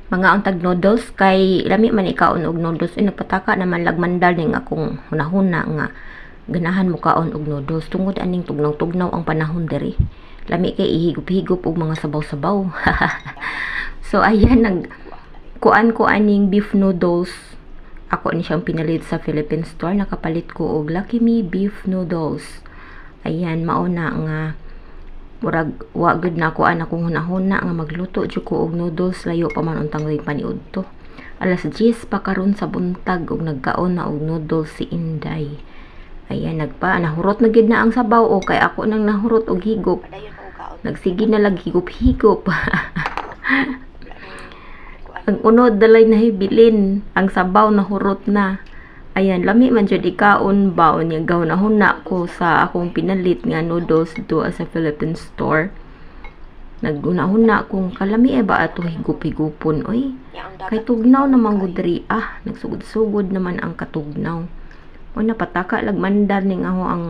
mga untag noodles kay lami man ikaon og noodles nagpataka naman lagmandal ning akong hunahuna nga ganahan mo kaon og noodles tungod aning tugnaw-tugnaw ang panahon diri lami kay ihigop-higop og mga sabaw-sabaw. So ayan kuan ko aning beef noodles ako ni siyang pinalit sa Philippine store nakapalit ko og Lucky Me beef noodles. Ayan mao na nga murag wa gud na ako akong hunahuna nga magluto jud ko og noodles layo pa man untang ring paniud to. Alas 10 pa karon sa buntag og nagkaon na og noodles si Inday. Ayan nahurot na gid na ang sabaw o kay ako nang nahurot og higop. Nagsige na lag higop-higop. Ang unod dalay na hibilin ang sabaw nahurot na. Ayan, lami man jud ikaon ba unya gahunahon na ko sa akong pinalit nga noodles dito sa Philippine store. Nagunahon na kung kalami ba ato higup-higupon oy. Kay tugnaw naman gud diri nagsugod-sugod naman ang katugnaw. O napataka lagmandar ning ako ang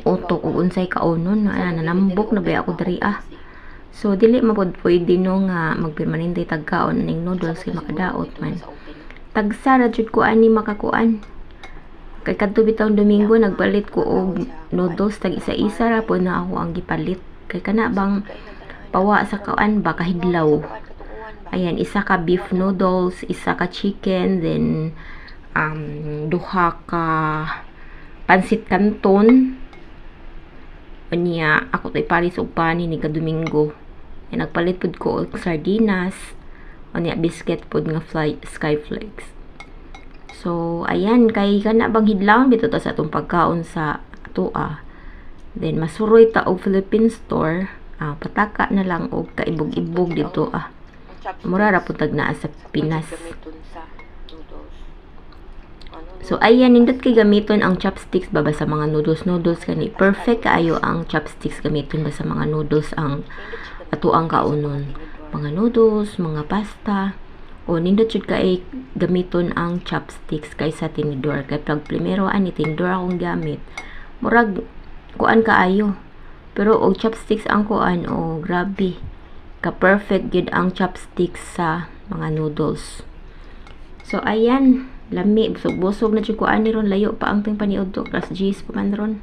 utok ug unsay kaonon nanambok na ba ako diri So dili mapod pwede no nga magpermanente tagkaon ning noodles kay makadaot man. Tagsa ra jud ko ani makakuan. Kay kadto bitawng Domingo nagpalit ko og noodles tag isa-isa ra po na ako ang gipalit. Kay kana bang pawa sa kuan ba kahidlaw. Ayan isa ka beef noodles, isa ka chicken, then duha ka pansit canton. Unya ako tay paris og pani ni Domingo. Ay nagpalit pud ko og sardinas. Unya biscuit pod nga sky flakes. So ayan kay kana bang hidlawon bito ta sa atong pagkaon sa atoa. Then masuroy ta og Philippine store. Pataka na lang og kaibog-ibog dito mura ra pud tag naa sa Pinas. So ayan nindot kay gamiton ang chopsticks ba sa mga noodles kani perfect kaayo ang chopsticks gamiton ba sa mga noodles ang ato ang kaunon mga noodles, mga pasta o nindot jud kay gamiton ang chopsticks kaysa tinidor kay pag primero ani tinidor akong gamit murag kuan kaayo pero og chopsticks ang kuan grabe ka perfect gid ang chopsticks sa mga noodles. So ayan lami busog-busog na jud ko ani ron layo pa ang ting paniud to class G's pa man ron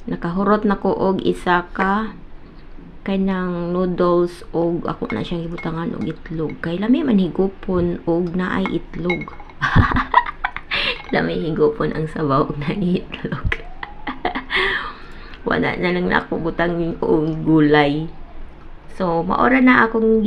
nakahurot na ko og isa ka kanang noodles og ako na siyang gibutangan og itlog kay lami man higupon og naay itlog. Lami higupon ang sabaw og naay itlog. Wala na lang na ako butang og gulay. So maora na akong